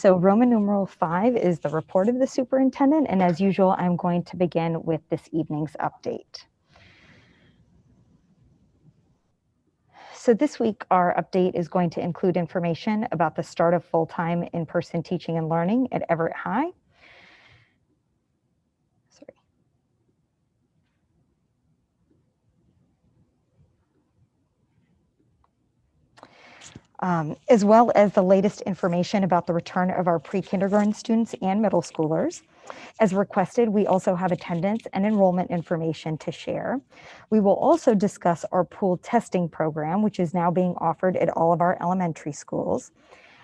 So Roman numeral 5 is the report of the superintendent, and as usual, I'm going to begin with this evening's update. So this week, our update is going to include information about the start of full-time in-person teaching and learning at Everett High. As well as the latest information about the return of our pre-kindergarten students and middle schoolers. As requested, we also have attendance and enrollment information to share. We will also discuss our pooled testing program, which is now being offered at all of our elementary schools.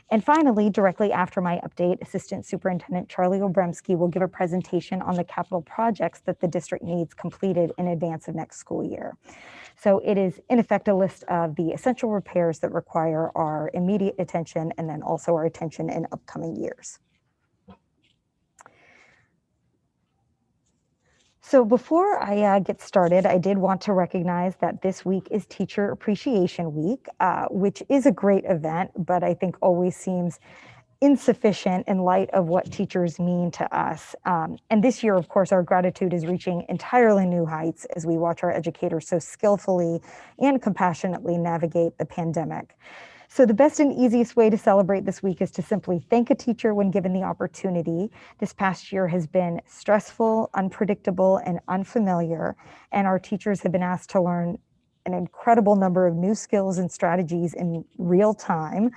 And finally, directly after my update, Assistant Superintendent Charlie Obremski will give a presentation on the capital projects that the district needs completed in advance of next school year. So it is, in effect, a list of the essential repairs that require our immediate attention and then also our attention in upcoming years. So before I get started, I did want to recognize that this week is Teacher Appreciation Week, which is a great event, but I think always seems insufficient in light of what teachers mean to us. And this year, of course, our gratitude is reaching entirely new heights as we watch our educators so skillfully and compassionately navigate the pandemic. So the best and easiest way to celebrate this week is to simply thank a teacher when given the opportunity. This past year has been stressful, unpredictable, and unfamiliar, and our teachers have been asked to learn an incredible number of new skills and strategies in real time.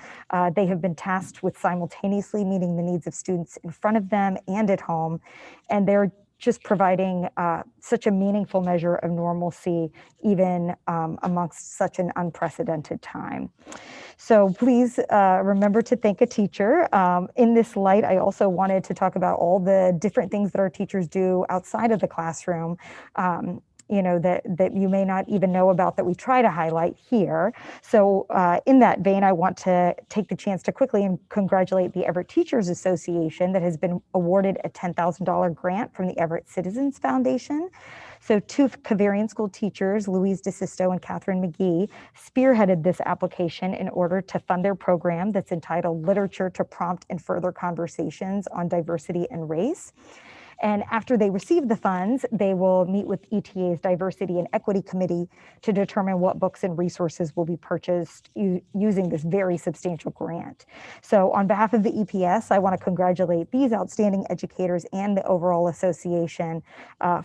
They have been tasked with simultaneously meeting the needs of students in front of them and at home, and they're just providing such a meaningful measure of normalcy, even amongst such an unprecedented time. So please remember to thank a teacher. In this light, I also wanted to talk about all the different things that our teachers do outside of the classroom, that you may not even know about that we try to highlight here. So in that vein, I want to take the chance to quickly congratulate the Everett Teachers Association that has been awarded a $10,000 grant from the Everett Citizens Foundation. So two Cavarian School teachers, Louise DeSisto and Catherine McGee, spearheaded this application in order to fund their program that's entitled Literature to Prompt and Further Conversations on Diversity and Race. And after they receive the funds, they will meet with ETA's Diversity and Equity Committee to determine what books and resources will be purchased using this very substantial grant. So on behalf of the EPS, I want to congratulate these outstanding educators and the overall association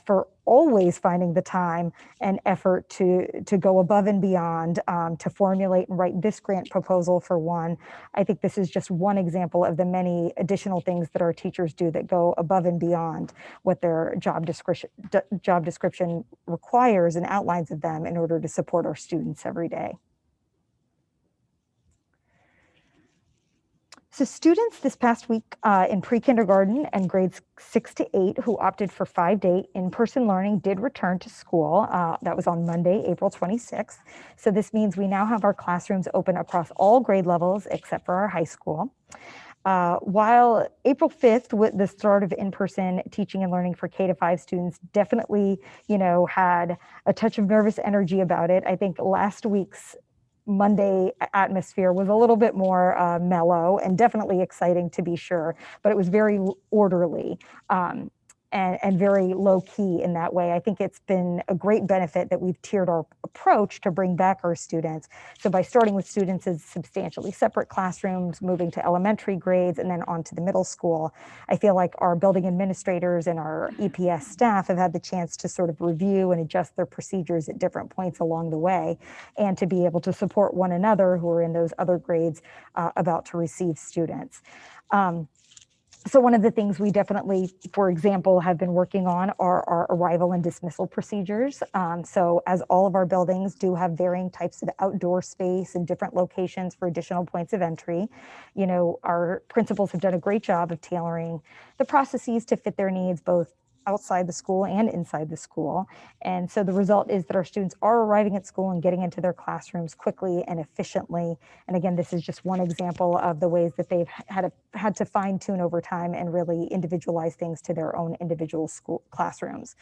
for always finding the time and effort to go above and beyond to formulate and write this grant proposal for one. I think this is just one example of the many additional things that our teachers do that go above and beyond what their job description requires and outlines of them in order to support our students every day. So students this past week in pre-kindergarten and grades 6 to 8 who opted for 5-day in-person learning did return to school. That was on Monday, April 26th. So this means we now have our classrooms open across all grade levels except for our high school. While April 5th, with the start of in-person teaching and learning for K to 5 students definitely, had a touch of nervous energy about it, I think last week's Monday atmosphere was a little bit more mellow and definitely exciting to be sure, but it was very orderly and very low key in that way. I think it's been a great benefit that we've tiered our approach to bring back our students. So by starting with students in substantially separate classrooms, moving to elementary grades, and then on to the middle school, I feel like our building administrators and our EPS staff have had the chance to sort of review and adjust their procedures at different points along the way, and to be able to support one another who are in those other grades about to receive students. So one of the things we definitely, for example, have been working on are our arrival and dismissal procedures. So as all of our buildings do have varying types of outdoor space and different locations for additional points of entry, our principals have done a great job of tailoring the processes to fit their needs, both outside the school and inside the school. And so the result is that our students are arriving at school and getting into their classrooms quickly and efficiently. And again, this is just one example of the ways that they've had to fine tune over time and really individualize things to their own individual school classrooms.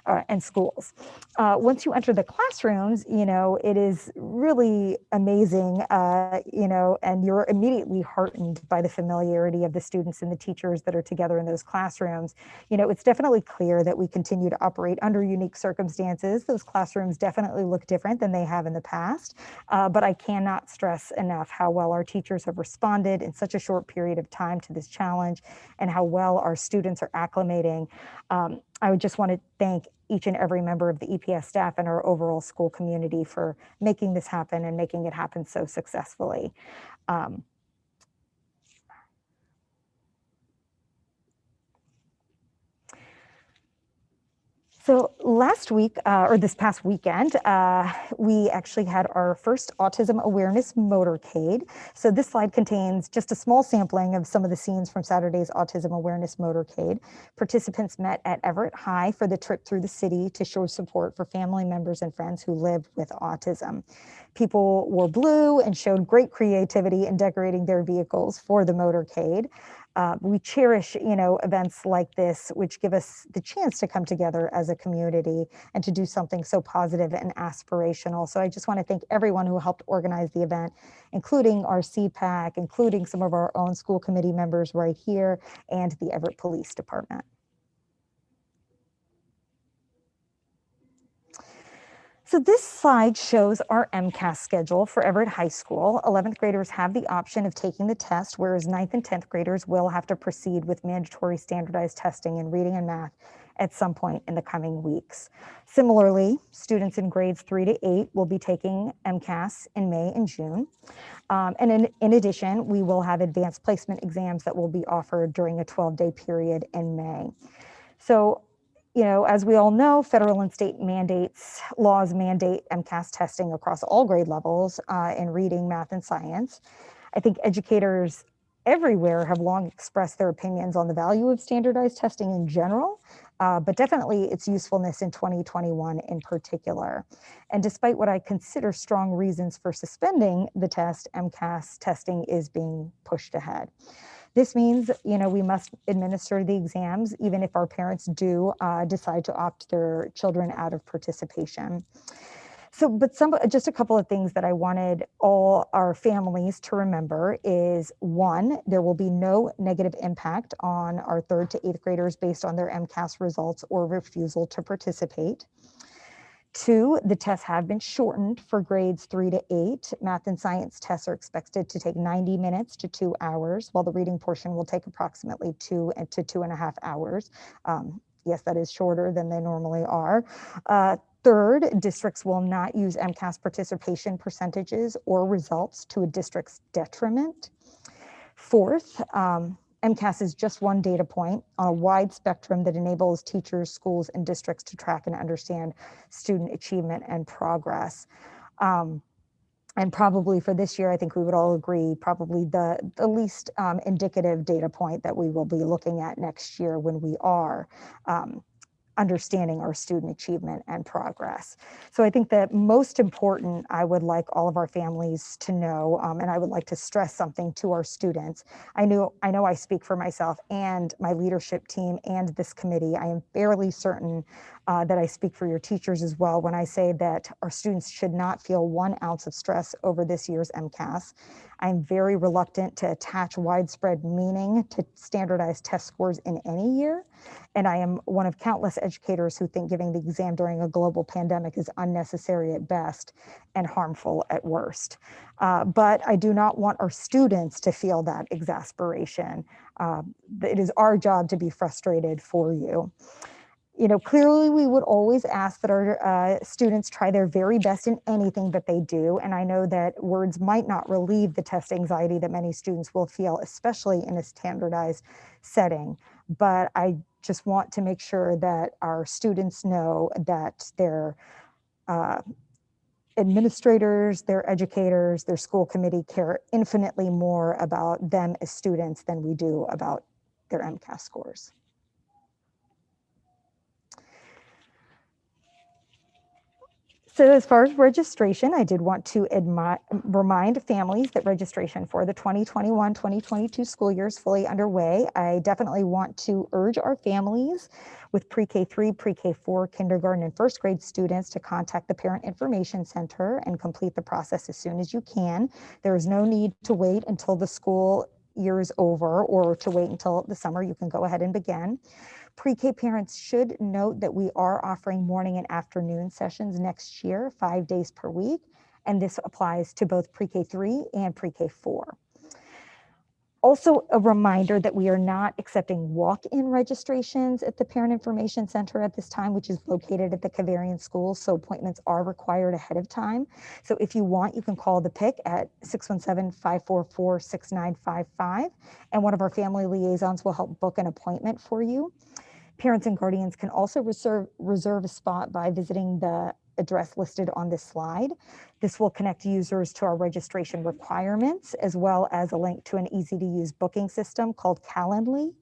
and schools. Once you enter the classrooms, it is really amazing, and you're immediately heartened by the familiarity of the students and the teachers that are together in those classrooms. It's definitely clear that we continue to operate under unique circumstances. Those classrooms definitely look different than they have in the past, but I cannot stress enough how well our teachers have responded in such a short period of time to this challenge and how well our students are acclimating. I would just want to thank each and every member of the EPS staff and our overall school community for making this happen and making it happen so successfully. So last week, or this past weekend, we actually had our first Autism Awareness motorcade. So this slide contains just a small sampling of some of the scenes from Saturday's Autism Awareness motorcade. Participants met at Everett High for the trip through the city to show support for family members and friends who live with autism. People wore blue and showed great creativity in decorating their vehicles for the motorcade. We cherish, events like this, which give us the chance to come together as a community and to do something so positive and aspirational. So I just want to thank everyone who helped organize the event, including our CPAC, including some of our own school committee members right here, and the Everett Police Department. So this slide shows our MCAS schedule for Everett High School. 11th graders have the option of taking the test, whereas 9th and 10th graders will have to proceed with mandatory standardized testing in reading and math at some point in the coming weeks. Similarly, students in grades 3 to 8 will be taking MCAS in May and June. And in addition, we will have advanced placement exams that will be offered during a 12-day period in May. So, as we all know, federal and state laws mandate MCAS testing across all grade levels in reading, math, and science. I think educators everywhere have long expressed their opinions on the value of standardized testing in general, but definitely its usefulness in 2021 in particular. And despite what I consider strong reasons for suspending the test, MCAS testing is being pushed ahead. This means, we must administer the exams even if our parents do decide to opt their children out of participation. So, but just a couple of things that I wanted all our families to remember is, one, there will be no negative impact on our 3rd to 8th graders based on their MCAS results or refusal to participate. 2, the tests have been shortened for grades 3 to 8. Math and science tests are expected to take 90 minutes to 2 hours, while the reading portion will take approximately 2 to 2.5 hours. Yes, that is shorter than they normally are. 3rd, districts will not use MCAS participation percentages or results to a district's detriment. 4th, MCAS is just one data point on a wide spectrum that enables teachers, schools, and districts to track and understand student achievement and progress. And probably for this year, I think we would all agree, probably the least indicative data point that we will be looking at next year when we are understanding our student achievement and progress. So I think that most important, I would like all of our families to know, and I would like to stress something to our students. I know I speak for myself and my leadership team and this committee. I am fairly certain that I speak for your teachers as well when I say that our students should not feel 1 ounce of stress over this year's MCAS. I'm very reluctant to attach widespread meaning to standardized test scores in any year. And I am one of countless educators who think giving the exam during a global pandemic is unnecessary at best and harmful at worst. But I do not want our students to feel that exasperation. It is our job to be frustrated for you. Clearly we would always ask that our students try their very best in anything that they do. And I know that words might not relieve the test anxiety that many students will feel, especially in a standardized setting. But I just want to make sure that our students know that their administrators, their educators, their school committee care infinitely more about them as students than we do about their MCAS scores. So as far as registration, I did want to remind families that registration for the 2021-2022 school year is fully underway. I definitely want to urge our families with pre-K3, pre-K4, kindergarten, and first grade students to contact the Parent Information Center and complete the process as soon as you can. There is no need to wait until the school year is over or to wait until the summer. You can go ahead and begin. Pre-K parents should note that we are offering morning and afternoon sessions next year, 5 days per week, and this applies to both pre-K3 and pre-K4. Also, a reminder that we are not accepting walk-in registrations at the Parent Information Center at this time, which is located at the Cavarian School, so appointments are required ahead of time. So if you want, you can call the PIC at 617-544-6955, and one of our family liaisons will help book an appointment for you. Parents and guardians can also reserve a spot by visiting the address listed on this slide. This will connect users to our registration requirements, as well as a link to an easy-to-use booking system called Calendly.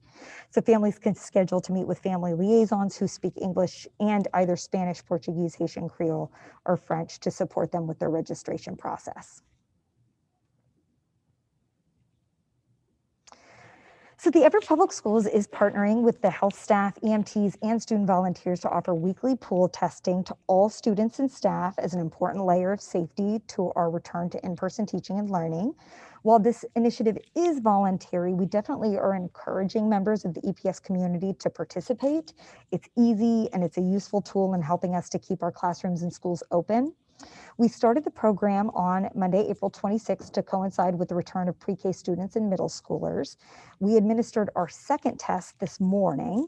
So families can schedule to meet with family liaisons who speak English and either Spanish, Portuguese, Haitian, Creole, or French to support them with their registration process. So the Everett Public Schools is partnering with the health staff, EMTs, and student volunteers to offer weekly pool testing to all students and staff as an important layer of safety to our return to in-person teaching and learning. While this initiative is voluntary, we definitely are encouraging members of the EPS community to participate. It's easy and it's a useful tool in helping us to keep our classrooms and schools open. We started the program on Monday, April 26th to coincide with the return of pre-K students and middle schoolers. We administered our second test this morning.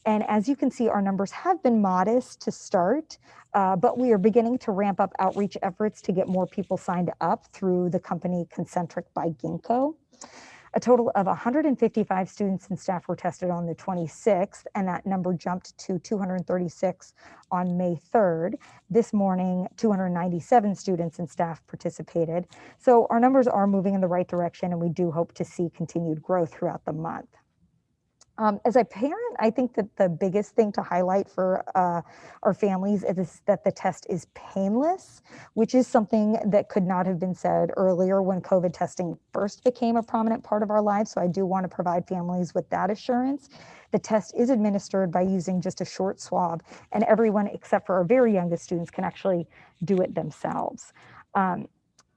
And as you can see, our numbers have been modest to start, but we are beginning to ramp up outreach efforts to get more people signed up through the company Concentric by Ginkgo. A total of 155 students and staff were tested on the 26th, and that number jumped to 236 on May 3rd. This morning, 297 students and staff participated. So our numbers are moving in the right direction, and we do hope to see continued growth throughout the month. As a parent, I think that the biggest thing to highlight for our families is that the test is painless, which is something that could not have been said earlier when COVID testing first became a prominent part of our lives. So I do want to provide families with that assurance. The test is administered by using just a short swab, and everyone except for our very youngest students can actually do it themselves.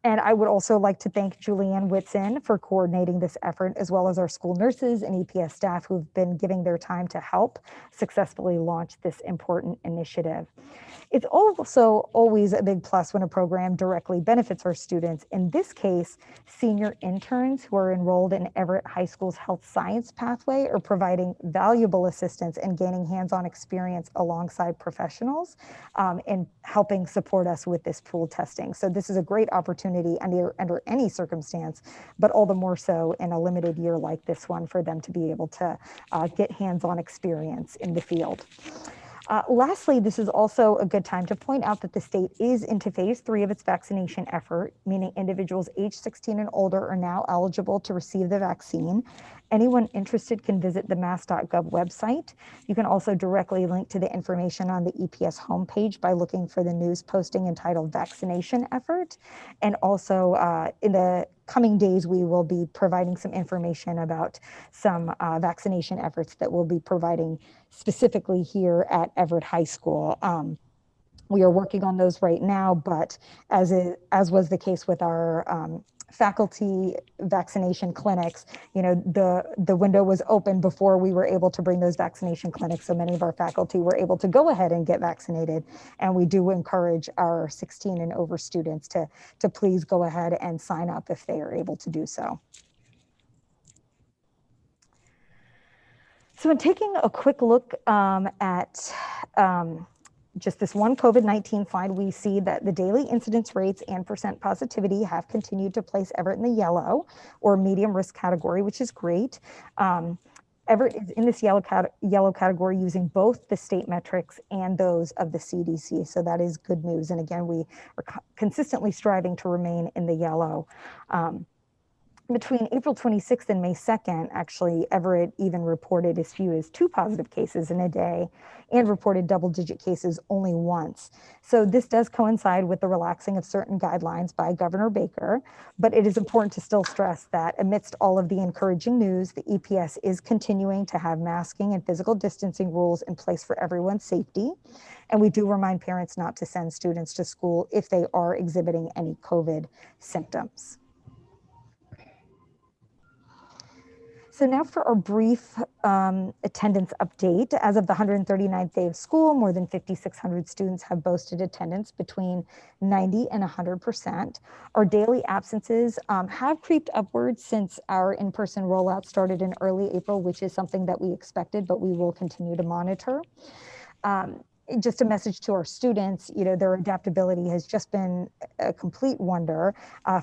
And I would also like to thank Julianne Whitson for coordinating this effort, as well as our school nurses and EPS staff who've been giving their time to help successfully launch this important initiative. It's also always a big plus when a program directly benefits our students. In this case, senior interns who are enrolled in Everett High School's health science pathway are providing valuable assistance and gaining hands-on experience alongside professionals in helping support us with this pool testing. So this is a great opportunity under any circumstance, but all the more so in a limited year like this one for them to be able to get hands-on experience in the field. Lastly, this is also a good time to point out that the state is into phase 3 of its vaccination effort, meaning individuals age 16 and older are now eligible to receive the vaccine. Anyone interested can visit the mass.gov website. You can also directly link to the information on the EPS homepage by looking for the news posting entitled Vaccination Effort. And also in the coming days, we will be providing some information about some vaccination efforts that we'll be providing specifically here at Everett High School. We are working on those right now, but as was the case with our faculty vaccination clinics, you know, the window was open before we were able to bring those vaccination clinics. So many of our faculty were able to go ahead and get vaccinated. And we do encourage our 16 and over students to please go ahead and sign up if they are able to do so. So in taking a quick look at just this one COVID-19 slide, we see that the daily incidence rates and percent positivity have continued to place Everett in the yellow or medium risk category, which is great. Everett is in this yellow category using both the state metrics and those of the CDC. So that is good news. And again, we are consistently striving to remain in the yellow. Between April 26th and May 2nd, actually, Everett even reported as few as 2 positive cases in a day and reported double-digit cases only once. So this does coincide with the relaxing of certain guidelines by Governor Baker, but it is important to still stress that amidst all of the encouraging news, the EPS is continuing to have masking and physical distancing rules in place for everyone's safety. And we do remind parents not to send students to school if they are exhibiting any COVID symptoms. So now for our brief attendance update. As of the 139th day of school, more than 5,600 students have posted attendance between 90 and 100%. Our daily absences have creeped upwards since our in-person rollout started in early April, which is something that we expected, but we will continue to monitor. Just a message to our students, their adaptability has just been a complete wonder.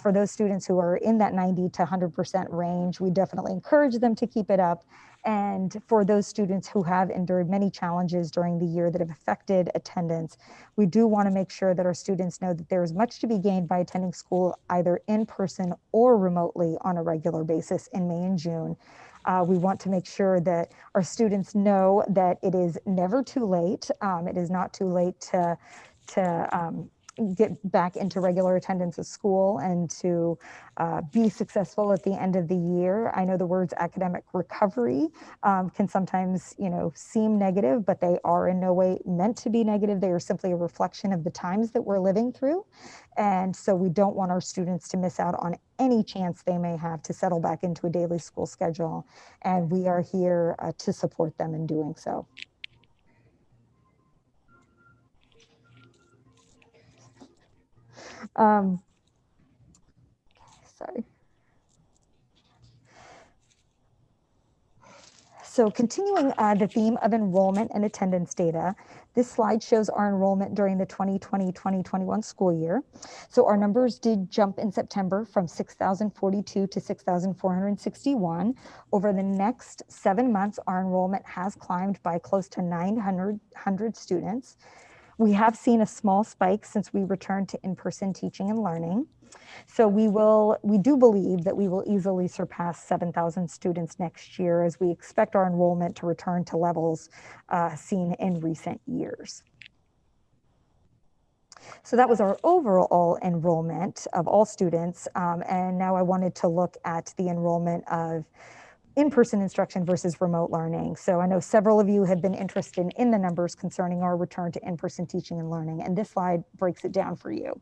For those students who are in that 90 to 100% range, we definitely encourage them to keep it up. And for those students who have endured many challenges during the year that have affected attendance, we do want to make sure that our students know that there is much to be gained by attending school either in person or remotely on a regular basis in May and June. We want to make sure that our students know that it is never too late. It is not too late to get back into regular attendance at school and to be successful at the end of the year. I know the words academic recovery can sometimes, seem negative, but they are in no way meant to be negative. They are simply a reflection of the times that we're living through. And so we don't want our students to miss out on any chance they may have to settle back into a daily school schedule. And we are here to support them in doing so. Sorry. So continuing the theme of enrollment and attendance data, this slide shows our enrollment during the 2020-2021 school year. So our numbers did jump in September from 6,042 to 6,461. Over the next 7 months, our enrollment has climbed by close to 900 students. We have seen a small spike since we returned to in-person teaching and learning. So we do believe that we will easily surpass 7,000 students next year as we expect our enrollment to return to levels seen in recent years. So that was our overall enrollment of all students. And now I wanted to look at the enrollment of in-person instruction versus remote learning. So I know several of you have been interested in the numbers concerning our return to in-person teaching and learning, and this slide breaks it down for you,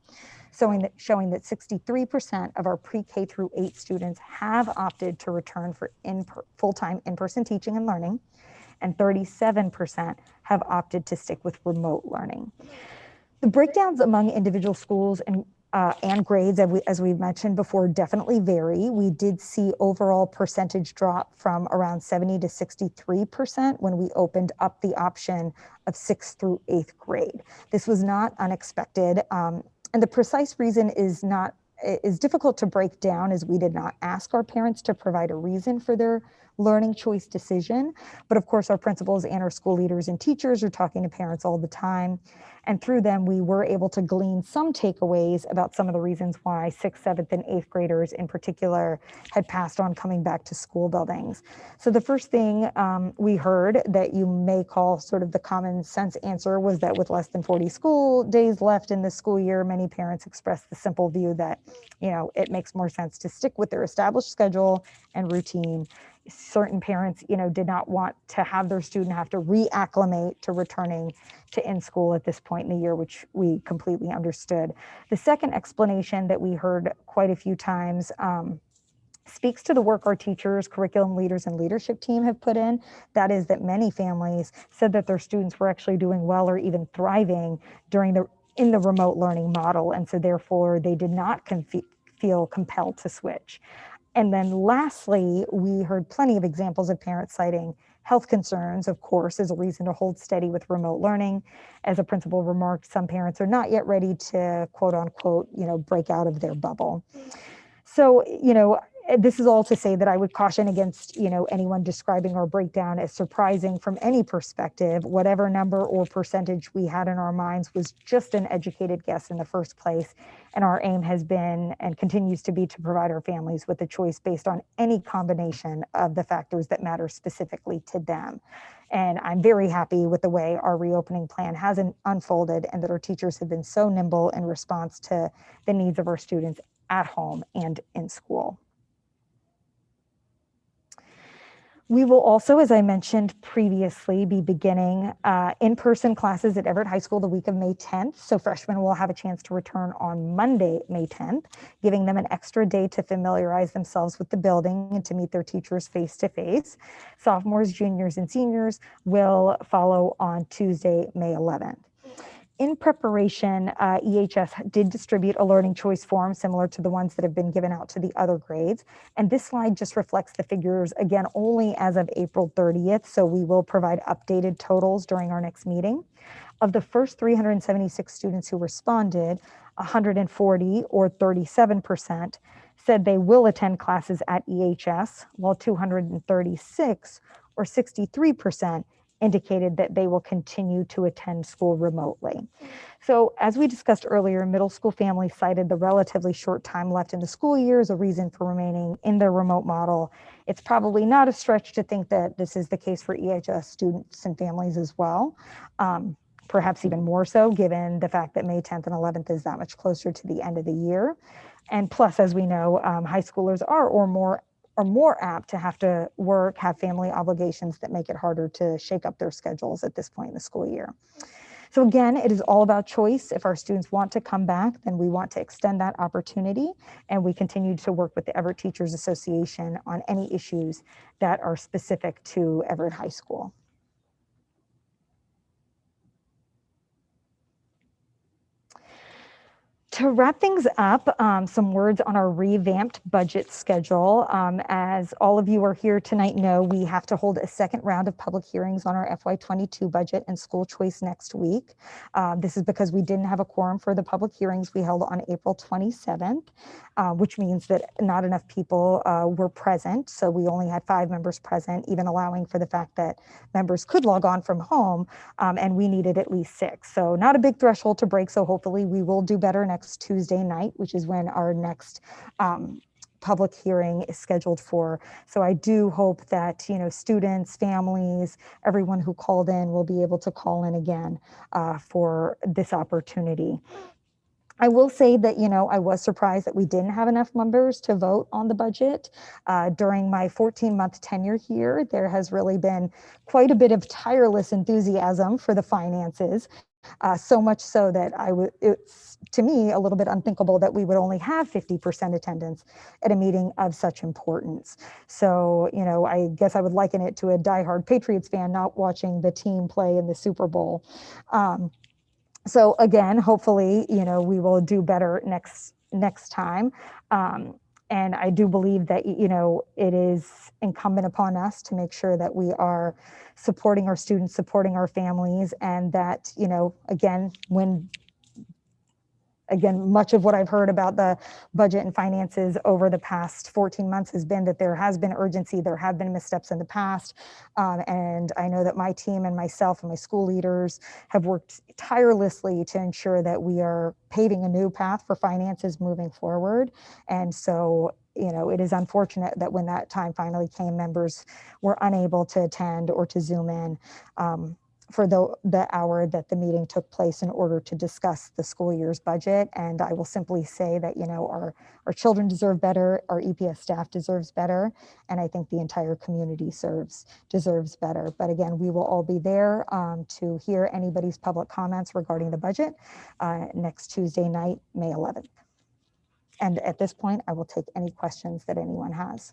showing that 63% of our pre-K through 8 students have opted to return for full-time in-person teaching and learning, and 37% have opted to stick with remote learning. The breakdowns among individual schools and grades, as we mentioned before, definitely vary. We did see overall percentage drop from around 70 to 63% when we opened up the option of 6th through 8th grade. This was not unexpected, and the precise reason is difficult to break down, as we did not ask our parents to provide a reason for their learning choice decision. But of course, our principals and our school leaders and teachers are talking to parents all the time. And through them, we were able to glean some takeaways about some of the reasons why 6th, 7th, and 8th graders in particular had passed on coming back to school buildings. So the first thing we heard that you may call sort of the common sense answer was that with less than 40 school days left in the school year, many parents expressed the simple view that, it makes more sense to stick with their established schedule and routine. Certain parents, did not want to have their student have to reacclimate to returning to in-school at this point in the year, which we completely understood. The second explanation that we heard quite a few times speaks to the work our teachers, curriculum leaders, and leadership team have put in. That is that many families said that their students were actually doing well or even thriving in the remote learning model, and so therefore they did not feel compelled to switch. And then lastly, we heard plenty of examples of parents citing health concerns, of course, as a reason to hold steady with remote learning. As a principal remarked, some parents are not yet ready to, quote unquote, break out of their bubble. So, this is all to say that I would caution against, anyone describing our breakdown as surprising from any perspective. Whatever number or percentage we had in our minds was just an educated guess in the first place. And our aim has been and continues to be to provide our families with a choice based on any combination of the factors that matter specifically to them. And I'm very happy with the way our reopening plan has unfolded, and that our teachers have been so nimble in response to the needs of our students at home and in school. We will also, as I mentioned previously, be beginning in-person classes at Everett High School the week of May 10th. So freshmen will have a chance to return on Monday, May 10th, giving them an extra day to familiarize themselves with the building and to meet their teachers face-to-face. Sophomores, juniors, and seniors will follow on Tuesday, May 11th. In preparation, EHS did distribute a learning choice form similar to the ones that have been given out to the other grades. And this slide just reflects the figures, again, only as of April 30th. So we will provide updated totals during our next meeting. Of the first 376 students who responded, 140 or 37% said they will attend classes at EHS, while 236 or 63% indicated that they will continue to attend school remotely. So as we discussed earlier, middle school families cited the relatively short time left in the school year as a reason for remaining in their remote model. It's probably not a stretch to think that this is the case for EHS students and families as well. Perhaps even more so given the fact that May 10th and 11th is that much closer to the end of the year. And plus, as we know, high schoolers are more apt to have to work, have family obligations that make it harder to shake up their schedules at this point in the school year. So again, it is all about choice. If our students want to come back, then we want to extend that opportunity, and we continue to work with the Everett Teachers Association on any issues that are specific to Everett High School. To wrap things up, some words on our revamped budget schedule. As all of you are here tonight know, we have to hold a second round of public hearings on our FY22 budget and school choice next week. This is because we didn't have a quorum for the public hearings we held on April 27th, which means that not enough people were present. So we only had 5 members present, even allowing for the fact that members could log on from home, and we needed at least 6. So not a big threshold to break. So hopefully we will do better next Tuesday night, which is when our next public hearing is scheduled for. So I do hope that, students, families, everyone who called in will be able to call in again for this opportunity. I will say that, I was surprised that we didn't have enough members to vote on the budget. During my 14-month tenure here, there has really been quite a bit of tireless enthusiasm for the finances. So much so that it's to me a little bit unthinkable that we would only have 50% attendance at a meeting of such importance. So, I guess I would liken it to a diehard Patriots fan not watching the team play in the Super Bowl. So again, hopefully, we will do better next time. And I do believe that, it is incumbent upon us to make sure that we are supporting our students, supporting our families, and that, again, much of what I've heard about the budget and finances over the past 14 months has been that there has been urgency, there have been missteps in the past. And I know that my team and myself and my school leaders have worked tirelessly to ensure that we are paving a new path for finances moving forward. And so, it is unfortunate that when that time finally came, members were unable to attend or to Zoom in for the hour that the meeting took place in order to discuss the school year's budget. And I will simply say that, our children deserve better, our EPS staff deserves better, and I think the entire community deserves better. But again, we will all be there to hear anybody's public comments regarding the budget next Tuesday night, May 11th. And at this point, I will take any questions that anyone has.